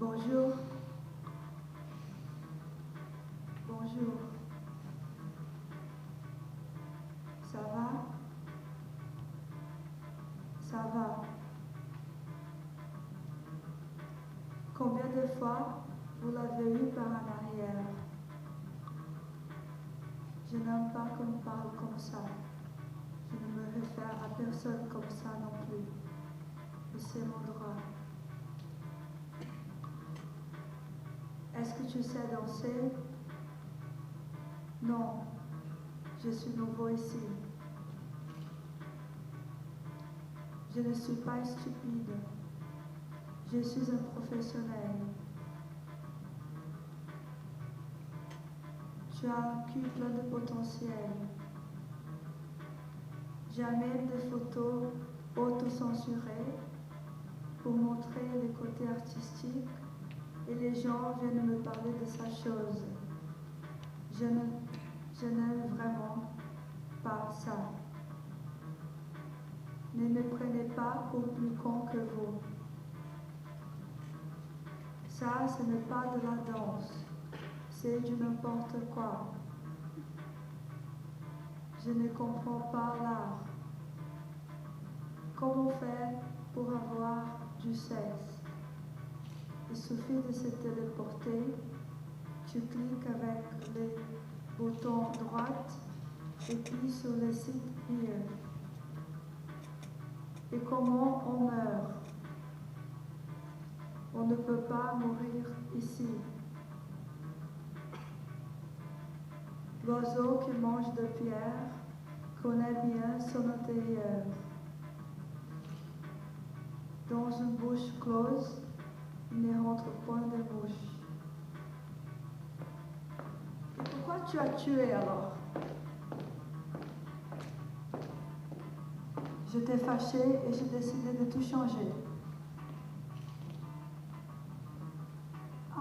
Bonjour. Bonjour. Ça va? Ça va. Combien de fois vous l'avez eu par en arrière? Je n'aime pas qu'on me parle comme ça. Je ne me réfère à personne comme ça non plus. Et c'est mon droit. Est-ce que tu sais danser? Non, je suis nouveau ici. Je ne suis pas stupide. Je suis un professionnel. Tu as un cul plein de potentiel. Jamais des photos autocensurées pour montrer les côtés artistiques et les gens viennent me parler de sa chose. Je n'aime vraiment pas ça. Ne me prenez pas pour plus con que vous. Ça, ce n'est pas de la danse, c'est du n'importe quoi. Je ne comprends pas l'art. Comment faire pour avoir du sexe? Il suffit de se téléporter, tu cliques avec les boutons droite et puis sur le site Here. Et comment on meurt? On ne peut pas mourir ici. L'oiseau qui mange de pierre connaît bien son intérieur. Dans une bouche close, il ne rentre point de mouche. Et pourquoi tu as tué alors? Je t'ai fâché et j'ai décidé de tout changer. Ah!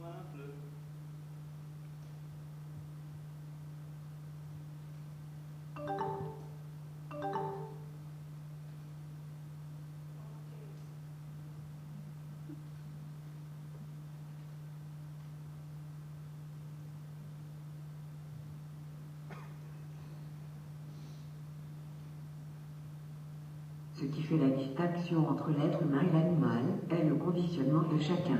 simple. Ce qui fait la distinction entre l'être humain et l'animal est le conditionnement de chacun.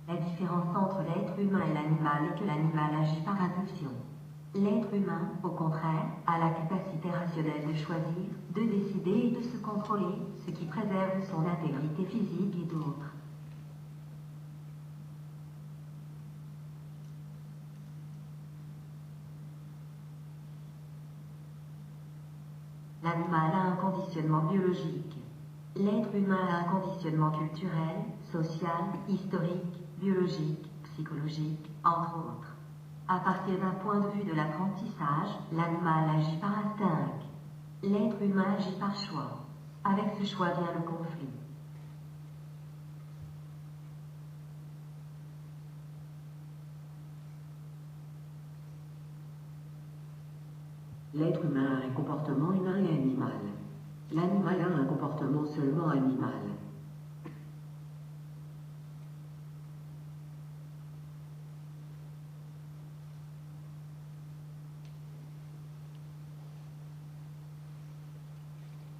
La différence entre l'être humain et l'animal est que l'animal agit par impulsion. L'être humain, au contraire, a la capacité rationnelle de choisir, de décider et de se contrôler, ce qui préserve son intégrité physique et d'autres. L'animal a un conditionnement biologique. L'être humain a un conditionnement culturel, social, historique, biologique, psychologique, entre autres. À partir d'un point de vue de l'apprentissage, l'animal agit par instinct. L'être humain agit par choix. Avec ce choix vient le conflit. L'être humain a un comportement humain et animal. L'animal a un comportement seulement animal.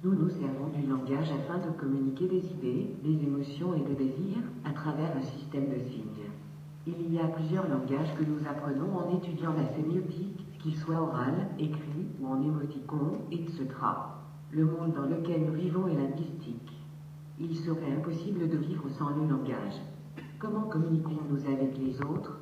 Nous nous servons du langage afin de communiquer des idées, des émotions et des désirs à travers un système de signes. Il y a plusieurs langages que nous apprenons en étudiant la sémiotique, qu'il soit oral, écrit ou en émoticons, etc. Le monde dans lequel nous vivons est linguistique. Il serait impossible de vivre sans le langage. Comment communiquons-nous avec les autres ?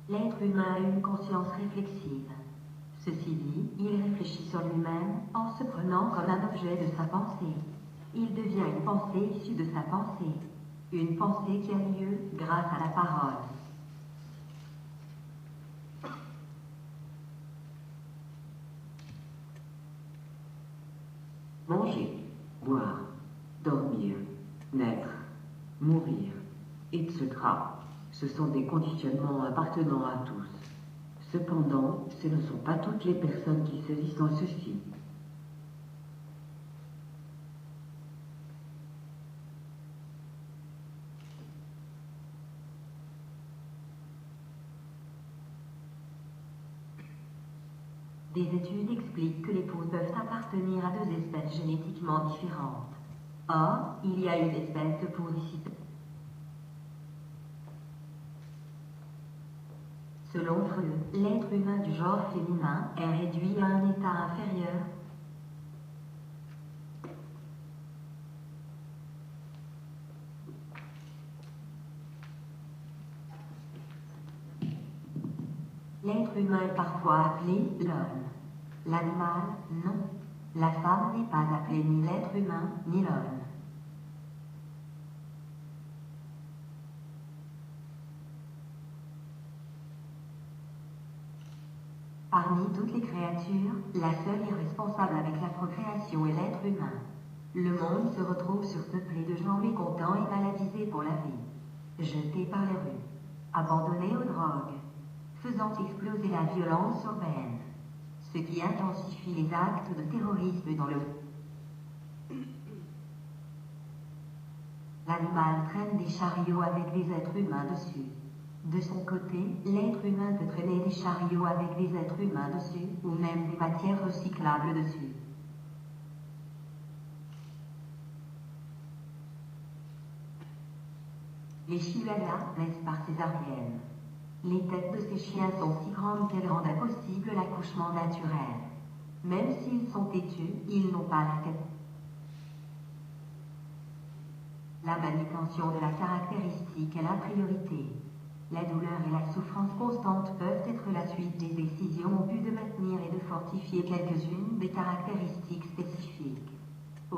L'être humain a une conscience réflexive. Ceci dit, il réfléchit sur lui-même en se prenant comme un objet de sa pensée. Il devient une pensée issue de sa pensée. Une pensée qui a lieu grâce à la parole. Manger, boire, dormir, naître, mourir, etc. Ce sont des conditionnements appartenant à tous. Cependant, ce ne sont pas toutes les personnes qui saisissent en ceci. Des études expliquent que les poules peuvent appartenir à deux espèces génétiquement différentes. Or, il y a une espèce de poule ici. Selon Freud, l'être humain du genre féminin est réduit à un état inférieur. L'être humain est parfois appelé l'homme. L'animal, non. La femme n'est pas appelée ni l'être humain, ni l'homme. Parmi toutes les créatures, la seule irresponsable avec la procréation est l'être humain. Le monde se retrouve surpeuplé de gens mécontents et maladisés pour la vie. Jetés par les rues. Abandonnés aux drogues. Faisant exploser la violence urbaine. Ce qui intensifie les actes de terrorisme dans le... L'animal traîne des chariots avec des êtres humains dessus. De son côté, l'être humain peut traîner des chariots avec des êtres humains dessus, ou même des matières recyclables dessus. Les chihuahuas naissent par césarienne. Les têtes de ces chiens sont si grandes qu'elles rendent impossible l'accouchement naturel. Même s'ils sont têtus, ils n'ont pas la tête. La manutention de la caractéristique est la priorité. La douleur et la souffrance constante peuvent être la suite des décisions au but de maintenir et de fortifier quelques-unes des caractéristiques spécifiques. Au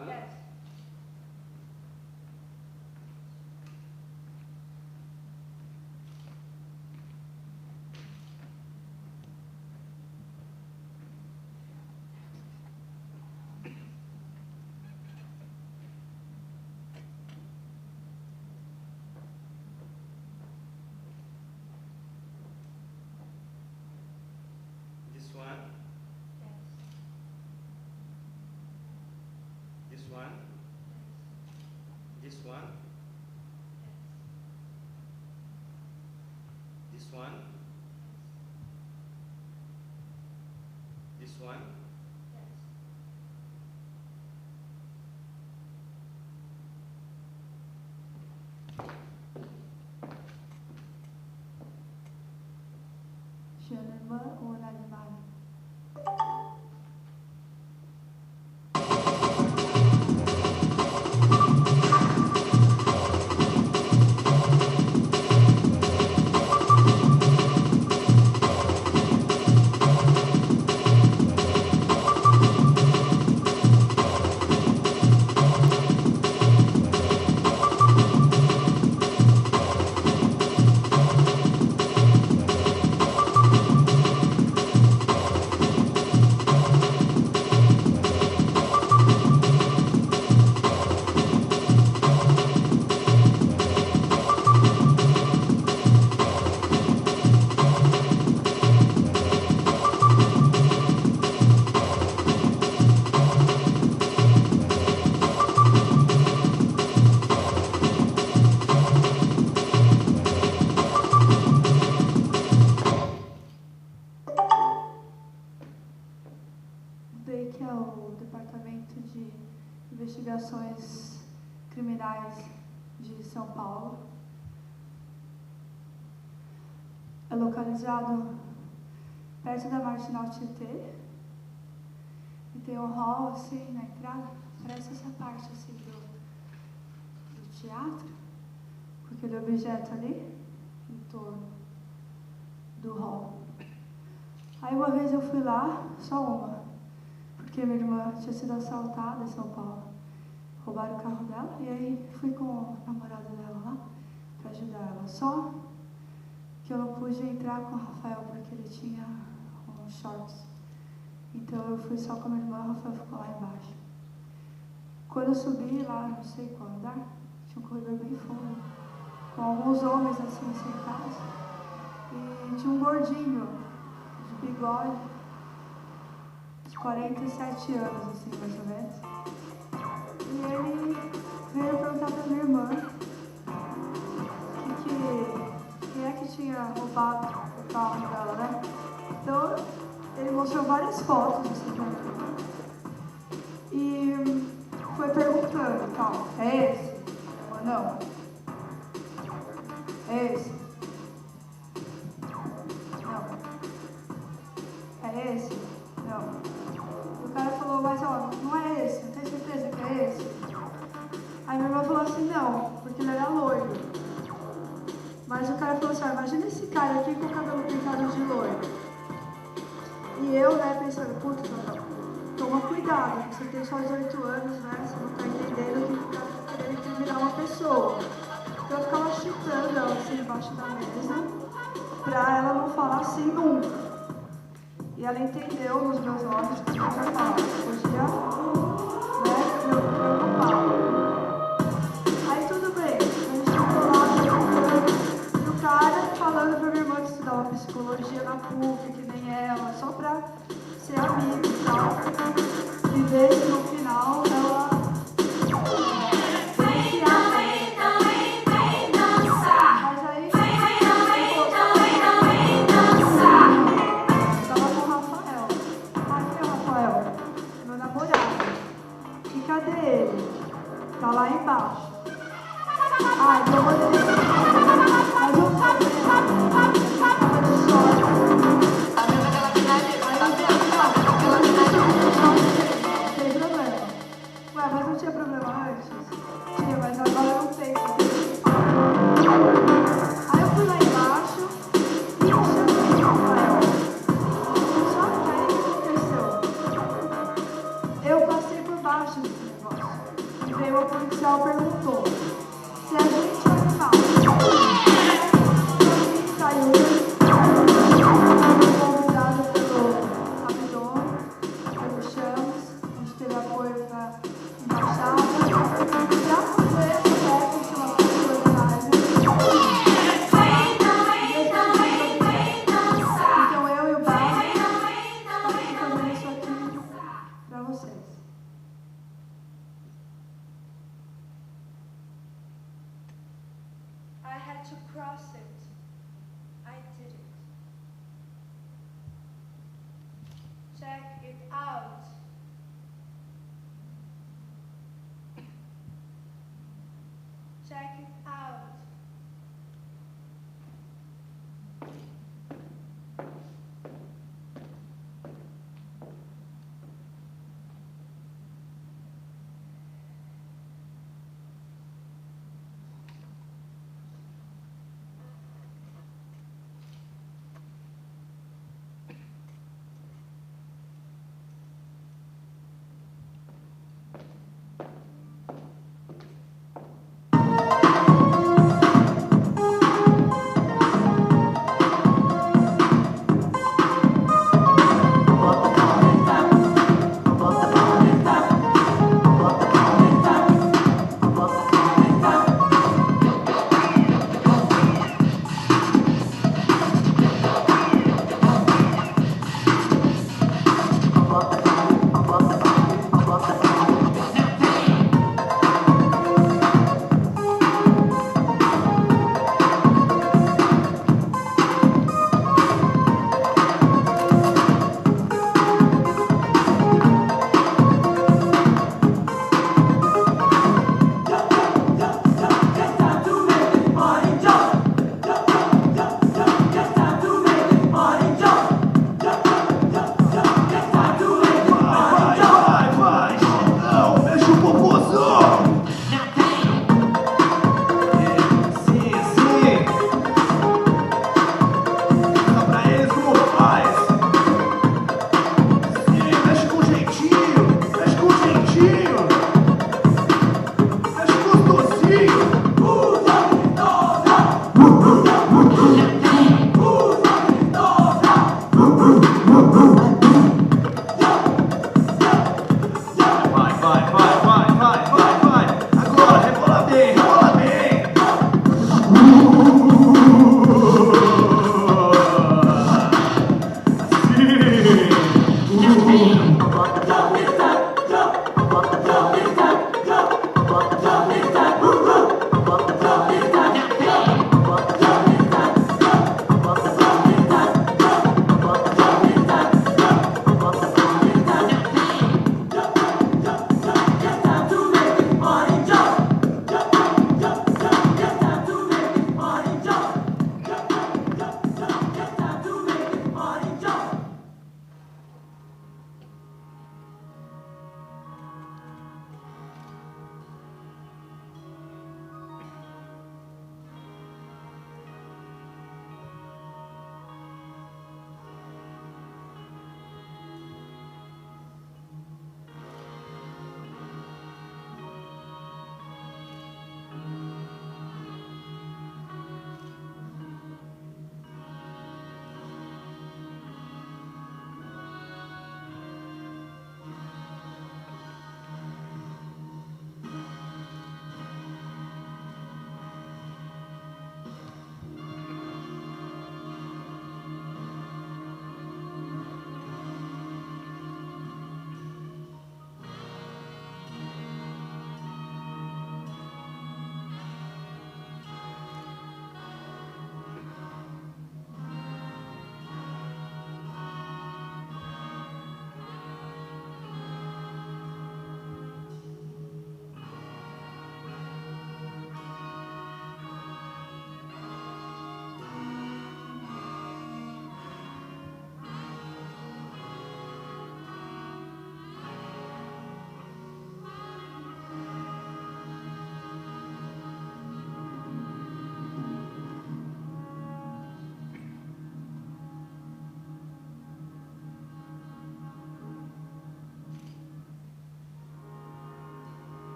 one, this one, this one, this one, this one, this one, Je ne me ou un animal. DEI, que é o Departamento de Investigações Criminais de São Paulo, é localizado perto da Marginal Tietê e tem um hall assim na entrada, parece essa parte assim do teatro, com aquele objeto ali em torno do hall. Aí uma vez eu fui lá, só uma, porque minha irmã tinha sido assaltada em São Paulo. Roubaram o carro dela e aí fui com o namorado dela lá para ajudar ela. Só que eu não pude entrar com o Rafael porque ele tinha uns shorts. Então eu fui só com a minha irmã, o Rafael ficou lá embaixo. Quando eu subi lá, não sei qual andar, tinha um corredor bem fundo, com alguns homens assim sentados. E tinha um gordinho de bigode, de 47 anos, assim, mais ou menos. E ele veio perguntar pra minha irmã quem é que tinha roubado o carro dela, né? Então, ele mostrou várias fotos, assim, pra minha irmã. E foi perguntando, tal, é esse? Ou não? É esse? Não. É esse? Não. O cara falou, mas ó, não é esse, não tem certeza que é esse? Aí minha irmã falou assim, não, porque ele era loiro. Mas o cara falou assim, ó, imagina esse cara aqui com o cabelo pintado de loiro. E eu, né, pensando, puta, toma cuidado, você tem só 18 anos, né, você não tá entendendo que o cara tá querendo incriminar uma pessoa. Então eu ficava chutando ela assim embaixo da mesa, pra ela não falar assim nunca. E ela entendeu nos meus olhos que eu ia falar. Podia, né, me preocupar. Aí tudo bem, a gente ficou lá perguntando. E o cara falando pra minha irmã que estudava psicologia na PUC, que nem ela, só pra ser amiga e tal. E ver se no final ela tá lá embaixo. Ai, eu vou dizer. Mas o problema estava de sorte. Aí eu não tem problema. Ué, mas não tinha problema antes? Tinha, mas agora não tem. Aí eu fui lá embaixo e chamei o Rafael. Só que aí o que aconteceu? Eu passei por baixo desse negócio. veio a policial perguntou se a gente é animal. E saiu convidado pelo Rapidon, pelo Chams, a gente teve apoio da embaixada, para fazer essa continuação de live. Então eu e o Bar estamos fazendo isso aqui para vocês. I had to cross it. I did it. Check it out. Check it out.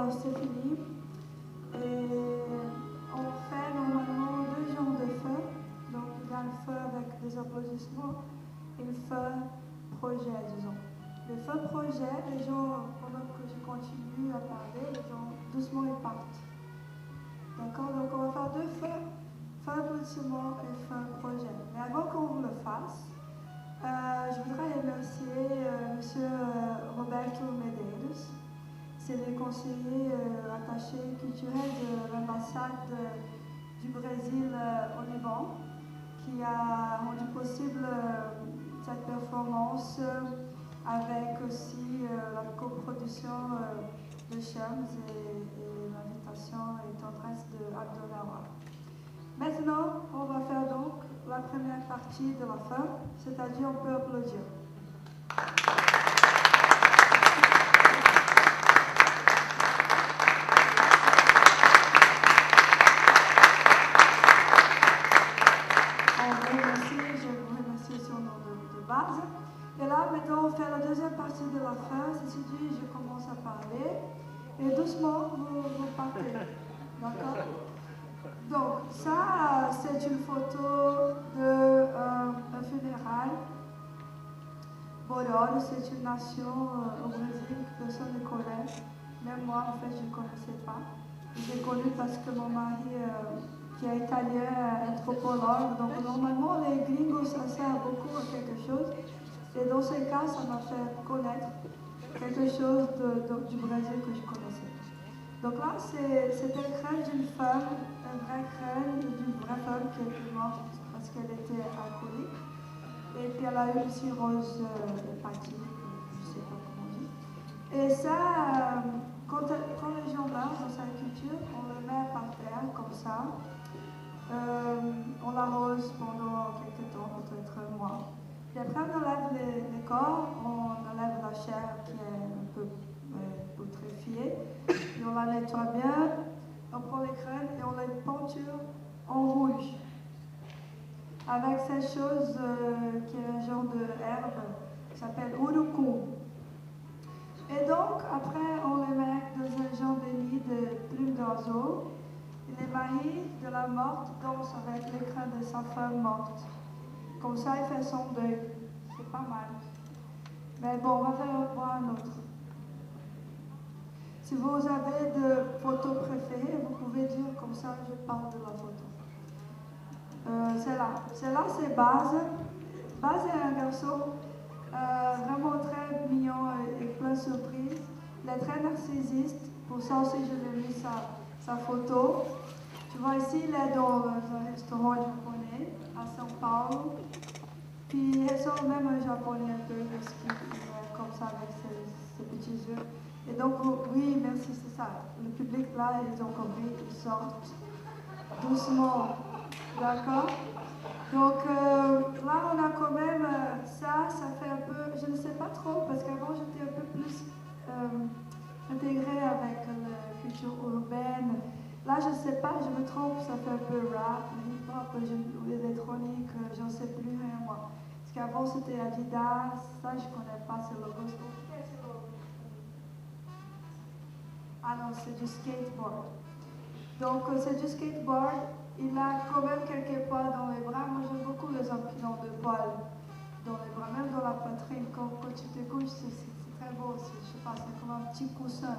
c'est fini. Et on fait normalement 2 genres de feux. Donc il y a un feu avec des applaudissements et un feu projet, disons. Le feu projet, les gens, pendant que je continue à parler, les gens doucement ils partent. D'accord? Donc on va faire 2 feux, feu applaudissement et feu projet. Mais avant qu'on le fasse, je voudrais remercier M. Roberto Medeiros. C'est le conseiller attaché culturel de l'ambassade du Brésil au Liban, qui a rendu possible cette performance avec aussi la coproduction de Shams et l'invitation et tendresse de Abdullah. Maintenant, on va faire donc la première partie de la fin, c'est-à-dire on peut applaudir. Je vous remercie sur le nom de base. Et là, maintenant, on fait la deuxième partie de la fin. Ceci dit, je commence à parler. Et doucement, vous partez. D'accord? Donc, ça, c'est une photo d'un funérail. Bororo, c'est une nation au Brésil que personne ne connaît. Même moi, en fait, je ne connaissais pas. J'ai connu parce que mon mari, qui est italien, anthropologue, donc normalement, les gringos, ça sert beaucoup à quelque chose. Et dans ce cas, ça m'a fait connaître quelque chose du Brésil que je connaissais. Donc là, c'est un crâne d'une femme, un vrai crâne d'une vraie femme qui était morte parce qu'elle était alcoolique. Et puis elle a eu une cirrhose hépatique, je ne sais pas comment on dit. Et ça, quand les gens meurent dans sa culture, on le met par terre comme ça. On l'arrose pendant quelques temps, peut-être un mois. Et après, on enlève les corps, on enlève la chair qui est un peu putréfiée, et on la nettoie bien, on prend les crânes et on les peinture en rouge. Avec cette chose qui est un genre de herbe qui s'appelle urucum. Et donc, après, on les met dans un genre de nid de plumes d'oiseaux. Et les maris de la morte dansent avec les crânes de sa femme morte. Comme ça, il fait son deuil. C'est pas mal. Mais bon, on va voir un autre. Si vous avez de photos préférées, vous pouvez dire comme ça, je parle de la photo. Celle-là, c'est Baz. Baz est un garçon vraiment très mignon et plein de surprises. Il est très narcissiste. Pour ça aussi, je lui ai mis sa photo. Tu vois ici, il est dans un restaurant japonais à São Paulo. Puis il ressemble même à un japonais un peu, parce qu'il est comme ça avec ses petits yeux. Et donc, oui, merci, c'est ça. Le public là, ils ont compris, ils sortent doucement. D'accord? Donc là, on a quand même ça fait un peu, je ne sais pas trop, parce qu'avant j'étais un peu plus intégrée avec la culture urbaine. Là, je ne sais pas, je me trompe, ça fait un peu rap, hip-hop, ou électronique, j'en sais plus rien moi. Parce qu'avant c'était Adidas, ça je ne connais pas ce logo. Ah non, c'est du skateboard. Donc c'est du skateboard. Il a quand même quelques poils dans les bras. Moi, j'aime beaucoup les hommes qui ont des poils dans les bras, même dans la poitrine. Quand tu te couches, c'est très beau aussi. Je sais pas, c'est comme un petit coussin.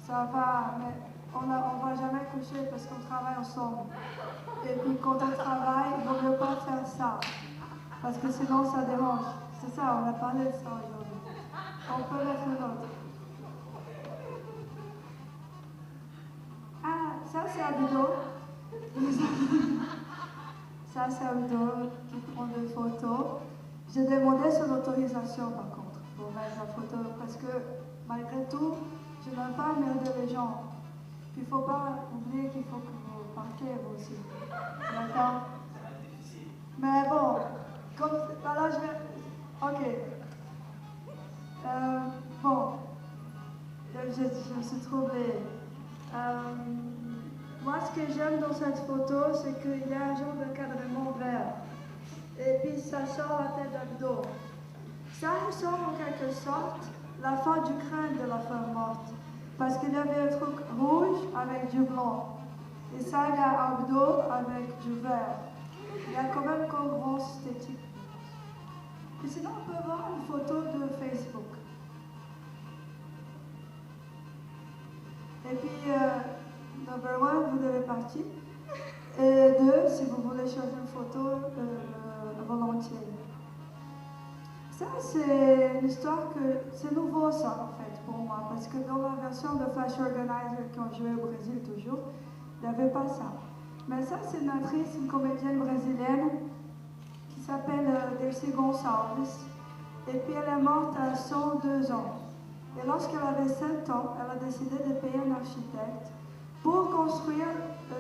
Ça va, mais on va jamais coucher parce qu'on travaille ensemble. Et puis, quand on travaille, il ne vaut mieux pas faire ça. Parce que sinon, ça dérange. C'est ça, on a parlé de ça aujourd'hui. On peut mettre une autre. Ah, ça, c'est Abido. Ça, c'est Abdo qui prend des photos. J'ai demandé son autorisation, par contre, pour mettre la photo, parce que, malgré tout, je n'aime pas emmerder les gens. Puis, il ne faut pas oublier qu'il faut que vous partiez, vous aussi. D'accord? Mais bon, comme... Là, je vais... Ok. Bon. Je me suis troublée. Moi, ce que j'aime dans cette photo, c'est qu'il y a un genre d'encadrement vert. Et puis, ça sort la tête d'Abdo. Ça ressemble en quelque sorte la fin du crâne de la femme morte. Parce qu'il y avait un truc rouge avec du blanc. Et ça, il y a un abdos avec du vert. Il y a quand même congruence esthétique. Et sinon, on peut voir une photo de Facebook. Et puis, number one, vous devez partir. Et deux, si vous voulez choisir une photo, volontiers. Ça, c'est une histoire que c'est nouveau, ça, en fait, pour moi. Parce que dans la version de Flash Organizer, quand je jouais au Brésil toujours, il n'y avait pas ça. Mais ça, c'est une actrice, une comédienne brésilienne qui s'appelle Dercy Gonçalves. Et puis, elle est morte à 102 ans. Et lorsqu'elle avait 7 ans, elle a décidé de payer un architecte pour construire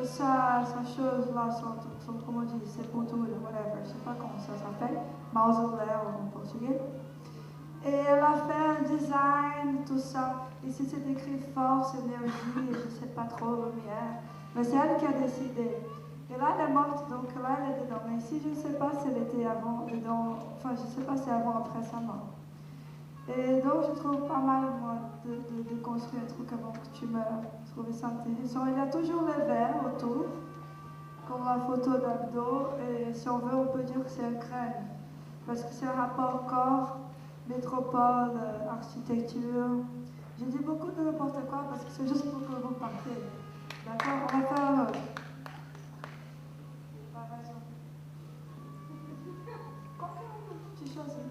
sa chose là, comment on dit, sepultura, whatever, je ne sais pas comment ça s'appelle, mausolée en portugais. Et elle a fait un design, tout ça. Ici c'est écrit force, énergie, et je ne sais pas trop, lumière. Mais c'est elle qui a décidé. Et là elle est morte, donc là elle est dedans. Mais ici je ne sais pas si elle était avant, dedans, enfin je ne sais pas si avant ou après sa mort. Et donc, je trouve pas mal, moi, de construire un truc avant que tu meurs. Je trouvais ça intéressant. Il y a toujours le vert autour, comme la photo d'abdos. Et si on veut, on peut dire que c'est un crâne. Parce que c'est un rapport corps, métropole, architecture. J'ai dit beaucoup de n'importe quoi parce que c'est juste pour que vous partiez. D'accord? On va faire un autre. Pas raison. Combien tu choisis?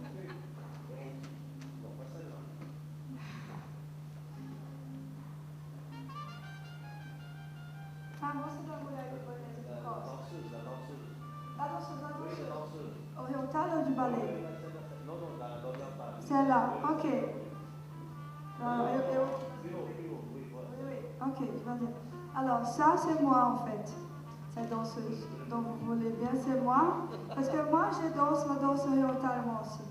Ah, moi, c'est la mulher que foi nessa de costas. La danseuse. Orientale ou du ballet? Celle-là, ok. Oui, ok, je vais dire. Alors, ça, c'est moi, en fait. Cette danseuse. Donc, vous voulez bien, c'est moi. Parce que moi, je danse la danse orientale, moi aussi.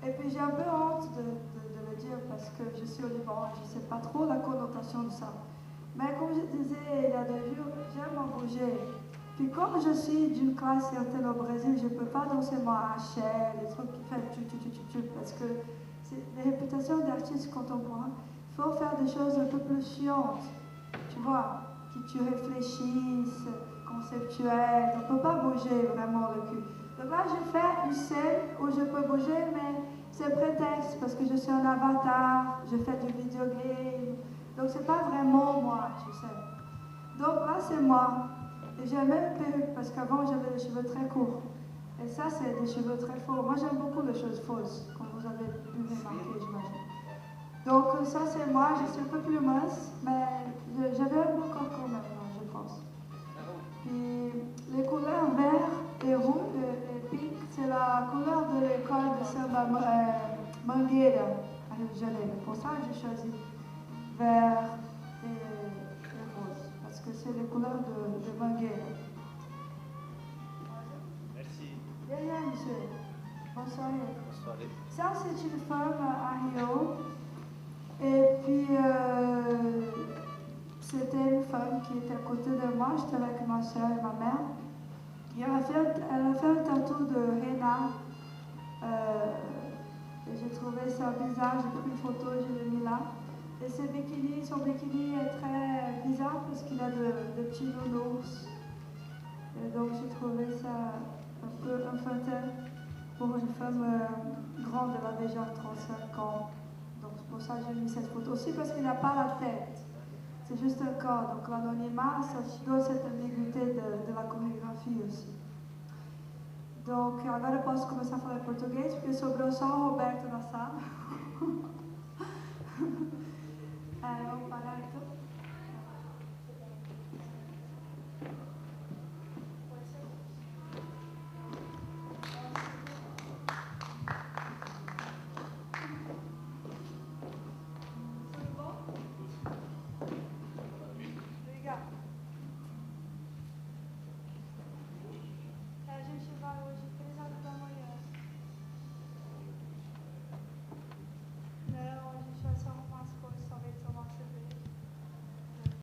Et puis, j'ai un peu honte de le dire parce que je suis au Liban et je ne sais pas trop la connotation de ça. Mais comme je disais il y a 2 jours, j'aime en bouger. Puis comme je suis d'une classe certaine au Brésil, je ne peux pas danser moi à Cher, les trucs qui font parce que les réputations d'artistes contemporains, il faut faire des choses un peu plus chiantes, tu vois, que tu réfléchisses, conceptuelles. On ne peut pas bouger vraiment le cul. Donc là, je fais une scène où je peux bouger, mais c'est prétexte parce que je suis un avatar, je fais du videogame. Donc c'est pas vraiment moi, tu sais. Donc là c'est moi. Et j'ai même une perruque parce qu'avant j'avais les cheveux très courts. Et ça c'est des cheveux très faux. Moi j'aime beaucoup les choses fausses, comme vous avez pu remarquer, j'imagine. Donc ça c'est moi, je suis un peu plus mince, mais j'avais un beau corps quand même, je pense. Puis les couleurs vert et rouge et pink, c'est la couleur de l'école de Samba Mangueira à Rio de Janeiro. Pour ça j'ai choisi vert et rose, parce que c'est les couleurs de Mangueira. Merci. Bien, monsieur. Bonsoir. Bonsoir. Ça, c'est une femme à Rio. Et puis, c'était une femme qui était à côté de moi. J'étais avec ma soeur et ma mère. Et elle a fait un tatou de henna. Et j'ai trouvé ça bizarre. J'ai pris une photo, je l'ai mis là. Et son bikini est très bizarre parce qu'il a de petits nounours. Et donc j'ai trouvé ça un peu infantin pour une femme grande, elle avait genre 35 ans. Donc c'est pour ça que j'ai mis cette photo aussi parce qu'il n'a pas la tête. C'est juste un corps. Donc l'anonymat, ça donne cette ambiguïté de la chorégraphie aussi. Donc agora eu posso começar a falar em português porque sobrou só o Roberto na sala. Vamos parar então.